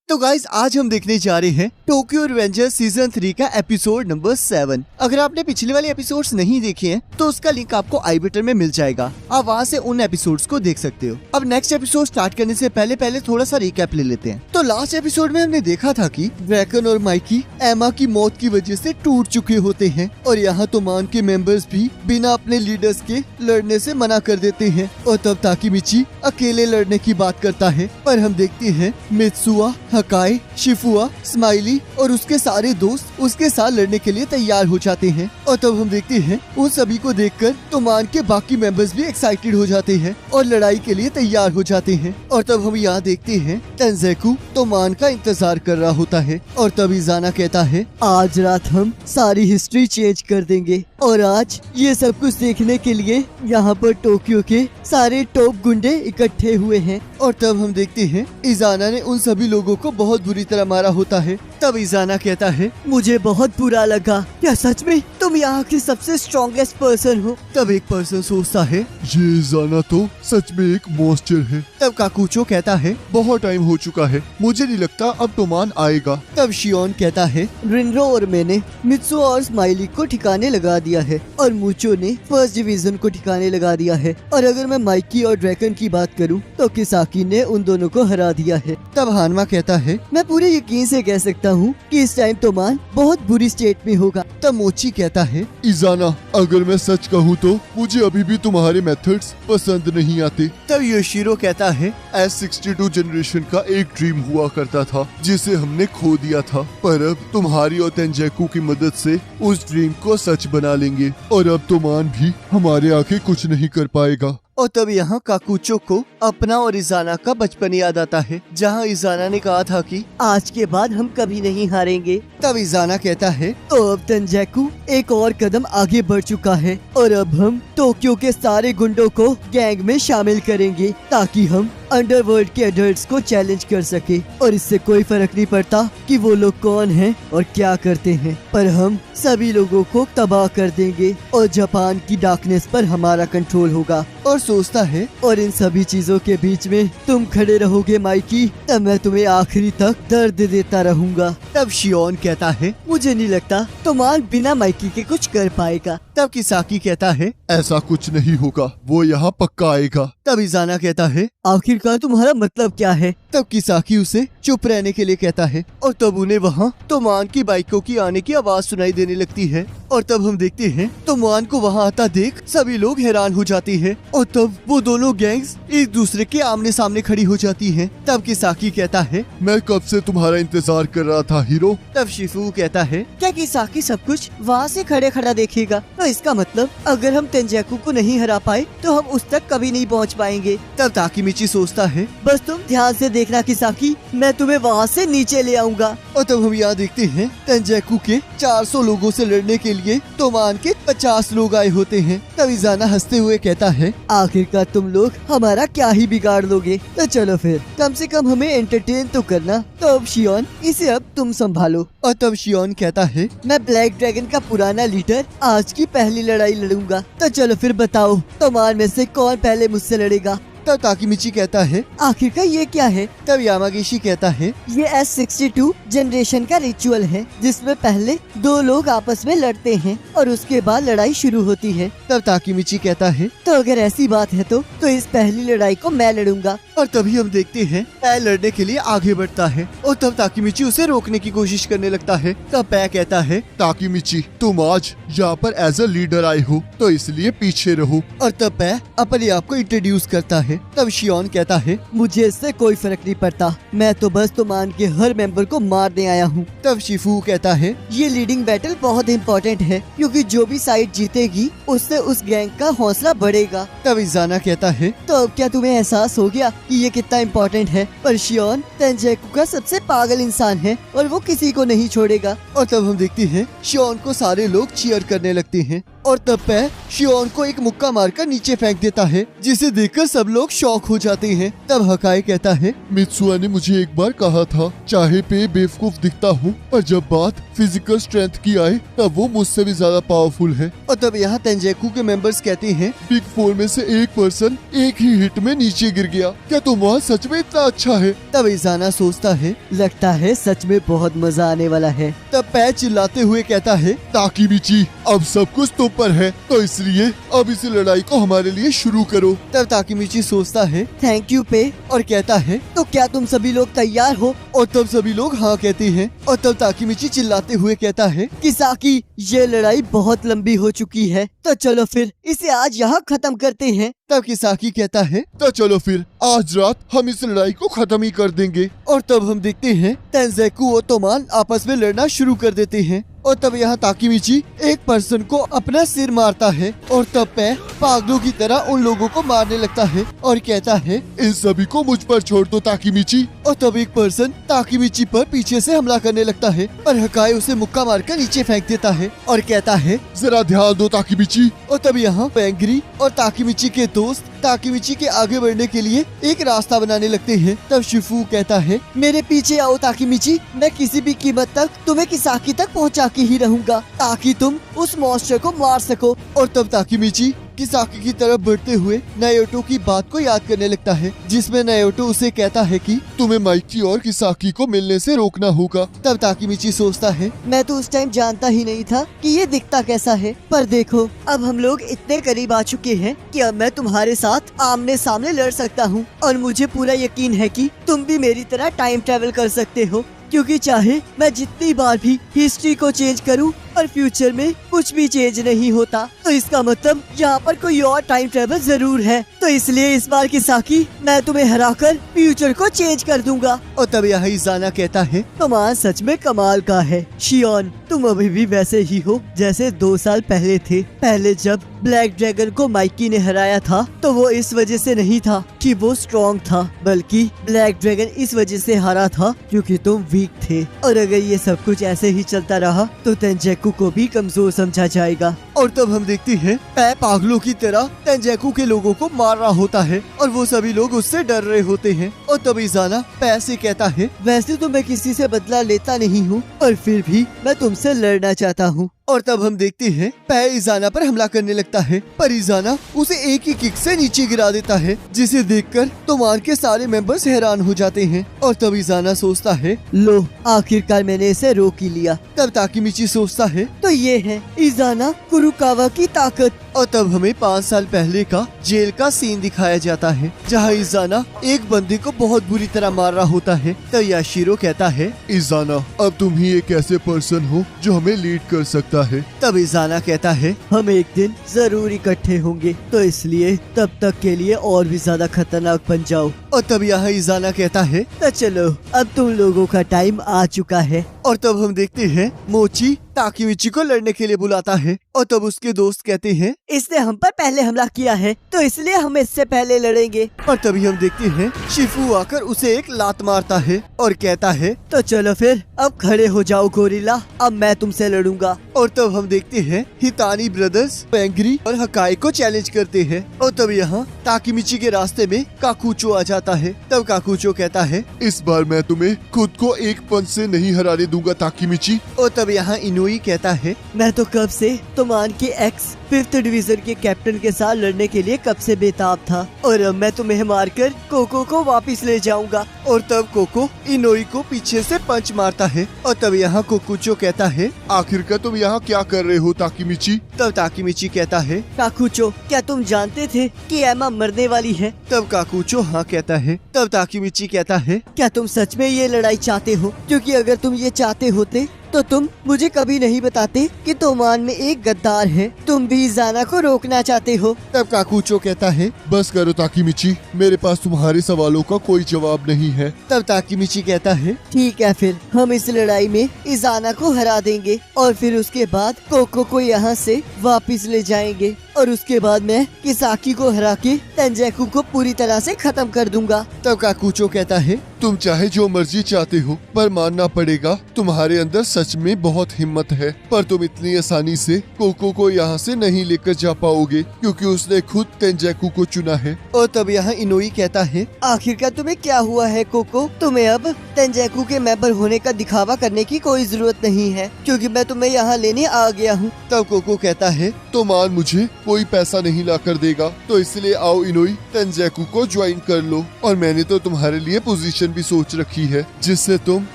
तो गाइस आज हम देखने जा रहे हैं टोक्यो रिवेंजर्स सीजन 3 का एपिसोड नंबर 7। अगर आपने पिछले वाले एपिसोड्स नहीं देखे हैं तो उसका लिंक आपको आई बटन में मिल जाएगा, आप वहां से उन एपिसोड्स को देख सकते हो। अब नेक्स्ट एपिसोड स्टार्ट करने से पहले थोड़ा सा रिकैप ले लेते हैं। तो लास्ट एपिसोड में हमने देखा था कि ड्रैकन और माइकी एमा की मौत की वजह से टूट चुके होते हैं और यहाँ तोमान के मेंबर्स भी बिना अपने लीडर्स के लड़ने से मना कर देते हैं और तब ताकीमिची अकेले लड़ने की बात करता है। पर हम देखते हैं मित्सुआ, हकाई, शिफुआ, स्माइली और उसके सारे दोस्त उसके साथ लड़ने के लिए तैयार हो जाते हैं और तब हम देखते हैं उन सभी को देखकर तोमान के बाकी मेंबर्स भी एक्साइटेड हो जाते हैं और लड़ाई के लिए तैयार हो जाते हैं। और तब हम यहाँ देखते हैं तेंजेकु तोमान का इंतजार कर रहा होता है और तब इजाना कहता है आज रात हम सारी हिस्ट्री चेंज कर देंगे और आज ये सब कुछ देखने के लिए यहाँ पर टोक्यो के सारे टॉप गुंडे इकट्ठे हुए हैं। और तब हम देखते हैं इजाना ने उन सभी लोगों को बहुत बुरी तरह मारा होता है। तब इजाना कहता है मुझे बहुत बुरा लगा, क्या सच में तुम यहाँ के सबसे स्ट्रॉन्गेस्ट पर्सन हो? तब एक पर्सन सोचता है ये इजाना तो सच में एक मॉन्स्टर है। तब काकुचो कहता है बहुत टाइम हो चुका है, मुझे नहीं लगता अब तोमान आएगा। तब शियोन कहता है रिनरो और मैंने मित्सु और स्माइली को ठिकाने लगा दिया है और मूचो ने फर्स्ट डिवीजन को ठिकाने लगा दिया है और अगर मैं माइकी और ड्रैकन की बात करूं तो किसाकी ने उन दोनों को हरा दिया है। तब हानमा कहता है मैं पूरे यकीन से कह सकता हूँ कि इस टाइम तोमान बहुत बुरी स्टेट में होगा। तब मोची कहता है इजाना अगर मैं सच कहूँ तो मुझे अभी भी तुम्हारे मेथड्स पसंद नहीं आते। तब योशिरो कहता है S62 जनरेशन का एक ड्रीम हुआ करता था जिसे हमने खो दिया था, पर अब तुम्हारी और तेंजेकु की मदद से उस ड्रीम को सच बना लेंगे और अब तोमान भी हमारे आगे कुछ नहीं कर पाएगा। और तब यहाँ काकुचो को अपना और इजाना का बचपन याद आता है जहाँ इजाना ने कहा था कि आज के बाद हम कभी नहीं हारेंगे। तब इजाना कहता है तो अब तेंजेकु एक और कदम आगे बढ़ चुका है और अब हम टोक्यो के सारे गुंडों को गैंग में शामिल करेंगे ताकि हम अंडरवर्ल्ड के एडल्ट्स को चैलेंज कर सके और इससे कोई फर्क नहीं पड़ता कि वो लोग कौन हैं और क्या करते हैं, पर हम सभी लोगों को तबाह कर देंगे और जापान की डार्कनेस पर हमारा कंट्रोल होगा। और सोचता है और इन सभी चीजों के बीच में तुम खड़े रहोगे माइकी, तब मैं तुम्हें आखिरी तक दर्द देता रहूंगा। तब शियोन कहता है मुझे नहीं लगता तोमान बिना माइकी के कुछ कर पाएगा। तब किसाकी कहता है ऐसा कुछ नहीं होगा, वो यहाँ पक्का आएगा। तब इजाना कहता है आखिरकार तुम्हारा मतलब क्या है? तब किसाकी उसे चुप रहने के लिए कहता है और तब उन्हें वहाँ तोमान की बाइकों की आने की आवाज सुनाई देने लगती है और तब हम देखते हैं तोमान को वहाँ आता देख सभी लोग हैरान हो जाते हैं और तब वो दोनों गैंग्स एक दूसरे के आमने सामने खड़ी हो जाती हैं। तब किसाकी कहता है मैं कब से तुम्हारा इंतजार कर रहा था हीरो। तब शिफू कहता है क्या किसाकी सब कुछ वहाँ से खड़े खड़ा देखेगा? तो इसका मतलब अगर हम तेंजेकु को नहीं हरा पाए तो हम उस तक कभी नहीं पहुँच पाएंगे। तब ताकीमिची सोचता है बस तुम ध्यान से देखना किसाकी, मैं तुम्हें वहाँ से नीचे ले आऊंगा। और तब हम यहाँ देखते हैं तेंजेकु के 400 लोगों से लड़ने के लिए तोमान के 50 लोग आए होते हैं। तब इजाना हंसते हुए कहता है आखिरकार तुम लोग हमारा क्या ही बिगाड़ लोगे, तो चलो फिर कम से कम हमें एंटरटेन तो करना। तो अब शियोन इसे अब तुम संभालो। और तब शियोन कहता है मैं ब्लैक ड्रैगन का पुराना लीडर आज की पहली लड़ाई लड़ूंगा, तो चलो फिर बताओ तोमान में से कौन पहले मुझसे लड़ेगा? तब ताकीमिची कहता है आखिरकार ये क्या है? तब यामागिशी कहता है ये S62 जनरेशन का रिचुअल है जिसमें पहले दो लोग आपस में लड़ते हैं और उसके बाद लड़ाई शुरू होती है। तब ताकीमिची कहता है तो अगर ऐसी बात है तो इस पहली लड़ाई को मैं लड़ूंगा। और तभी हम देखते हैं पै लड़ने के लिए आगे बढ़ता है और तब ताकीमिची उसे रोकने की कोशिश करने लगता है। तब पै कहता है ताकीमिची तुम आज यहाँ पर एज अ लीडर आए हो तो इसलिए पीछे रहो। और तब पै अपने आप को इंट्रोड्यूस करता है। तब शियोन कहता है मुझे इससे कोई फर्क नहीं पड़ता, मैं तो बस तोमान के हर मेंबर को मारने आया हूँ। तब शिफू कहता है ये लीडिंग बैटल बहुत इम्पोर्टेंट है क्योंकि जो भी साइड जीतेगी उससे उस गैंग का हौसला बढ़ेगा। तब इजाना कहता है तो अब क्या तुम्हें एहसास हो गया कि ये कितना इम्पोर्टेंट है? पर शियोन तेंजेकु का सबसे पागल इंसान है और वो किसी को नहीं छोड़ेगा। और तब हम देखते हैं शियोन को सारे लोग चीयर करने लगते हैं और तब पै शियोन को एक मुक्का मारकर नीचे फेंक देता है, जिसे देखकर सब लोग शॉक हो जाते हैं। तब हकाई कहता है, मित्सुआ ने मुझे एक बार कहा था, चाहे पे बेवकूफ दिखता हूँ पर जब बात फिजिकल स्ट्रेंथ की आए तब वो मुझसे भी ज्यादा पावरफुल है। और तब यहाँ तेंजेकू के मेंबर्स कहते हैं, बिग 4 में से एक पर्सन एक ही हिट में नीचे गिर गया, क्या तुम्हारा सच में इतना अच्छा है? तब इजाना सोचता है, लगता है सच में बहुत मजा आने वाला है। तब पै चिल्लाते हुए कहता है, ताकीमिची, अब सब कुछ तुम पर है, तो इसलिए अब इस लड़ाई को हमारे लिए शुरू करो। तब ताकीमिची सोचता है थैंक यू पे। और कहता है, तो क्या तुम सभी लोग तैयार हो? और तब सभी लोग हाँ कहते हैं। और तब ताकीमिची चिल्लाते हुए कहता है, किसाकी, ये लड़ाई बहुत लंबी हो चुकी है, तो चलो फिर इसे आज यहाँ खत्म करते हैं। तब किसाकी कहता है, तो चलो फिर आज रात हम इस लड़ाई को खत्म ही कर देंगे। और तब हम देखते हैं तेंजेकू और तोमान आपस में लड़ना शुरू कर देते हैं। और तब यहाँ ताकीमिची एक पर्सन को अपना सिर मारता है और तब पै पागलों की तरह उन लोगों को मारने लगता है और कहता है, इन सभी को मुझ पर छोड़ दो ताकीमिची। और तब एक पर्सन ताकीमिची पर पीछे से हमला करने लगता है, पर हकाई उसे मुक्का मारकर नीचे फेंक देता है और कहता है, जरा ध्यान दो ताकीमिची। और तब यहाँ पेंग्री और ताकीमिची के दोस्त ताकीमिची के आगे बढ़ने के लिए एक रास्ता बनाने लगते हैं। तब शिफू कहता है, मेरे पीछे आओ ताकीमिची, मैं किसी भी कीमत तक तुम्हें किसाकी तक पहुंचा के ही रहूंगा ताकि तुम उस मॉन्स्टर को मार सको। और तब ताकीमिची किसाकी की तरफ बढ़ते हुए नायोटो की बात को याद करने लगता है, जिसमें नायोटो उसे कहता है कि तुम्हें माइकी और किसाकी को मिलने से रोकना होगा। तब ताकीमिची सोचता है, मैं तो उस टाइम जानता ही नहीं था कि ये दिखता कैसा है, पर देखो अब हम लोग इतने करीब आ चुके हैं कि अब मैं तुम्हारे साथ आमने सामने लड़ सकता हूँ और मुझे पूरा यकीन है कि तुम भी मेरी तरह टाइम ट्रेवल कर सकते हो, क्योंकि चाहे मैं जितनी बार भी हिस्ट्री को चेंज करूं और फ्यूचर में कुछ भी चेंज नहीं होता, तो इसका मतलब यहाँ पर कोई और टाइम ट्रेवल जरूर है। तो इसलिए इस बार किसाकी मैं तुम्हें हराकर फ्यूचर को चेंज कर दूंगा। और तब यहाँ इजाना कहता है, तुम्हारा सच में कमाल का है शियोन, तुम अभी भी वैसे ही हो जैसे 2 साल पहले थे। पहले जब ब्लैक ड्रैगन को माइकी ने हराया था तो वो इस वजह से नहीं था कि वो स्ट्रॉन्ग था, बल्कि ब्लैक ड्रैगन इस वजह से हारा था क्योंकि तुम वीक थे। और अगर ये सब कुछ ऐसे ही चलता रहा तो तेंजेकू को भी कमजोर समझा जाएगा। और तब हम देखते हैं पै पागलों की तरह तेंजेकू के लोगों को मार रहा होता है और वो सभी लोग उससे डर रहे होते हैं। और तब इजाना पै से कहता है, वैसे तो मैं किसी से बदला लेता नहीं हूँ, पर फिर भी मैं तुमसे लड़ना चाहता हूँ। और तब हम देखते हैं पै इजाना पर हमला करने लगता है, पर इजाना उसे एक ही किक से नीचे गिरा देता है, जिसे देखकर तोमान के सारे मेंबर्स हैरान हो जाते हैं। और तब इजाना सोचता है, लो आखिरकार मैंने इसे रोक ही लिया। तब ताकीमिची सोचता है, तो ये है इजाना कुरुकावा की ताकत। और तब हमें 5 साल पहले का जेल का सीन दिखाया जाता है, जहाँ इजाना एक बंदे को बहुत बुरी तरह मार रहा होता है। तो याशिरो कहता है, इजाना, अब तुम ही एक ऐसे पर्सन हो जो हमें लीड कर सकता है। तब इजाना कहता है, हम एक दिन जरूर इकट्ठे होंगे, तो इसलिए तब तक के लिए और भी ज्यादा खतरनाक बन जाओ। और तब यहाँ इजाना कहता है, तो चलो अब तुम लोगों का टाइम आ चुका है। और तब हम देखते हैं मोची ताकीमिची को लड़ने के लिए बुलाता है। और तब उसके दोस्त कहते हैं, इसने हम पर पहले हमला किया है तो इसलिए हम इससे पहले लड़ेंगे। और तभी हम देखते हैं शिफू आकर उसे एक लात मारता है और कहता है, तो चलो फिर अब खड़े हो जाओ गोरिल्ला, अब मैं तुमसे लड़ूंगा। और तब हम देखते हैं हितानी ब्रदर्स पेंग्री और हकाई को चैलेंज करते हैं। और तब यहाँ ताकीमिची के रास्ते में काकुचो आ जाता है। तब काकुचो कहता है, इस बार मैं तुम्हें खुद को एक पंच से नहीं हराने दूंगा ताकीमिची। और तब यहाँ इनोई कहता है, मैं तो कब से तोमान के एक्स 5th डिवीजन के कैप्टन के साथ लड़ने के लिए कब से बेताब था, और अब मैं तुम्हें मारकर कोको को वापस ले जाऊंगा। और तब कोको इनोई को पीछे से पंच मारता है। और तब यहाँ कोकुचो कहता है, आखिरकार तुम यहाँ क्या कर रहे हो ताकीमिची? तब ताकीमिची कहता है, काकुचो, क्या तुम जानते थे कि एमा मरने वाली है? तब काकुचो हाँ कहता है। तब ताकीमिची कहता है, क्या तुम सच में ये लड़ाई चाहते हो? क्योंकि अगर तुम ये चाहते होते तो तुम मुझे कभी नहीं बताते कि तोमान में एक गद्दार है। तुम भी इजाना को रोकना चाहते हो। तब काकुचो कहता है, बस करो ताकीमिची, मेरे पास तुम्हारे सवालों का कोई जवाब नहीं है। तब ताकीमिची कहता है, ठीक है, फिर हम इस लड़ाई में इजाना को हरा देंगे और फिर उसके बाद कोको को यहाँ से वापस ले जाएंगे और उसके बाद मैं किसाकी को हरा के तेंजैकू को पूरी तरह से खत्म कर दूंगा। तब काकुचो कहता है, तुम चाहे जो मर्जी चाहते हो, पर मानना पड़ेगा तुम्हारे अंदर सच में बहुत हिम्मत है, पर तुम इतनी आसानी से कोको को यहाँ से नहीं लेकर जा पाओगे क्योंकि उसने खुद तेंजैकू को चुना है। और तब यहाँ इनोई कहता है, आखिरकार तुम्हें क्या हुआ है कोको? तुम्हें अब तेंजैकू के मेंबर होने का दिखावा करने की कोई जरूरत नहीं है क्योंकि मैं तुम्हें यहाँ लेने आ गया हूँ। तब कोको कहता है, तो मान मुझे कोई पैसा नहीं ला कर देगा, तो इसलिए आओ इनोई, तेंजैकू को ज्वाइन कर लो। और मैंने तो तुम्हारे लिए पोजीशन भी सोच रखी है जिससे तुम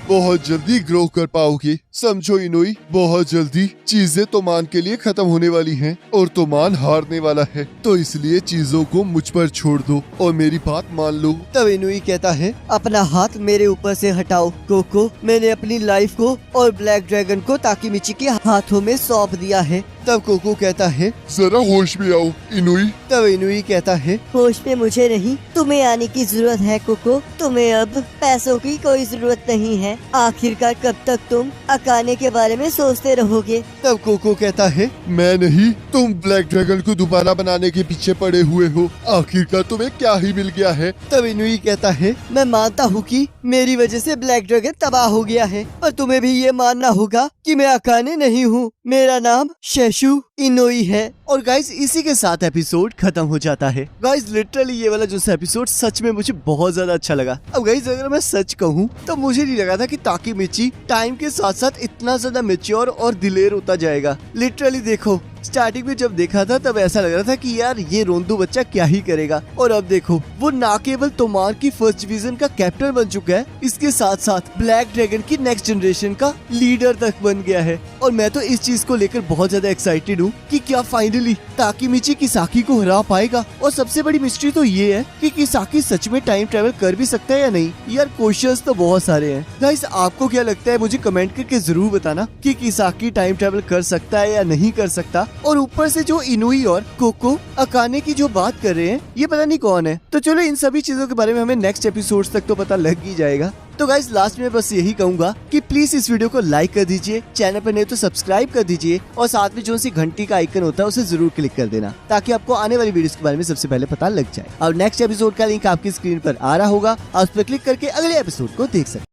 बहुत जल्दी ग्रो कर पाओगे। समझो इनोई, बहुत जल्दी चीजें तोमान के लिए खत्म होने वाली हैं और तोमान हारने वाला है, तो इसलिए चीजों को मुझ पर छोड़ दो और मेरी बात मान लो। तब इनोई कहता है, अपना हाथ मेरे ऊपर से हटाओ कोको। मैंने अपनी लाइफ को और ब्लैक ड्रैगन को ताकीमिची के हाथों में सौंप दिया है। तब कोको कहता है, जरा होश में आओ इनोई। तब इनोई कहता है, होश में मुझे नहीं, तुम्हें आने की जरूरत है कोको। तुम्हें अब पैसों की कोई जरूरत नहीं है। आखिरकार कब तक तुम अकाने के बारे में सोचते रहोगे? तब कोको कहता है, मैं नहीं, तुम ब्लैक ड्रैगन को दोबारा बनाने के पीछे पड़े हुए हो। आखिरकार तुम्हें क्या ही मिल गया है? तब इनोई कहता है, मैं मानता हूँ कि मेरी वजह से ब्लैक ड्रैगन तबाह हो गया है, पर तुम्हें भी ये मानना होगा कि मैं अकाने नहीं हूँ। मेरा नाम शेशु इनोई है। और गाइस इसी के साथ एपिसोड खत्म हो जाता है। गाइस लिटरली ये वाला जो एपिसोड सच में मुझे बहुत ज्यादा अच्छा लगा। अब गाइस अगर मैं सच कहूँ तो मुझे नहीं लगा था कि ताकीमिची टाइम के साथ साथ इतना ज्यादा मैच्योर और दिलेर होता जाएगा। लिटरली देखो, स्टार्टिंग में जब देखा था तब ऐसा लग रहा था कि यार ये रोंदू बच्चा क्या ही करेगा, और अब देखो वो ना केवल तोमार की फर्स्ट डिवीजन का कैप्टन बन चुका है, इसके साथ साथ ब्लैक ड्रैगन की नेक्स्ट जनरेशन का लीडर तक बन गया है। और मैं तो इस चीज को लेकर बहुत ज्यादा एक्साइटेड हूँ कि क्या फाइनली ताकीमिची किसाकी को हरा पाएगा। और सबसे बड़ी मिस्ट्री तो ये है कि किसाकी सच में टाइम ट्रेवल कर भी सकता है या नहीं। यार क्वेश्चंस तो बहुत सारे हैं। गाइस आपको क्या लगता है मुझे कमेंट करके जरूर बताना कि किसाकी टाइम ट्रेवल कर सकता है या नहीं कर सकता। और ऊपर से जो इनोई और कोको अकाने की जो बात कर रहे हैं ये पता नहीं कौन है। तो चलो इन सभी चीजों के बारे में हमें नेक्स्ट एपिसोड्स तक तो पता लग ही जाएगा। तो गाइस लास्ट में बस यही कहूंगा कि प्लीज इस वीडियो को लाइक कर दीजिए, चैनल पर नहीं तो सब्सक्राइब कर दीजिए और साथ में जो सी घंटी का आइकन होता है उसे जरूर क्लिक कर देना ताकि आपको आने वाली वीडियोस के बारे में सबसे पहले पता लग जाए। और नेक्स्ट एपिसोड का लिंक आपकी स्क्रीन पर आ रहा होगा, आप उस पर क्लिक करके अगले एपिसोड को देख सकते हैं।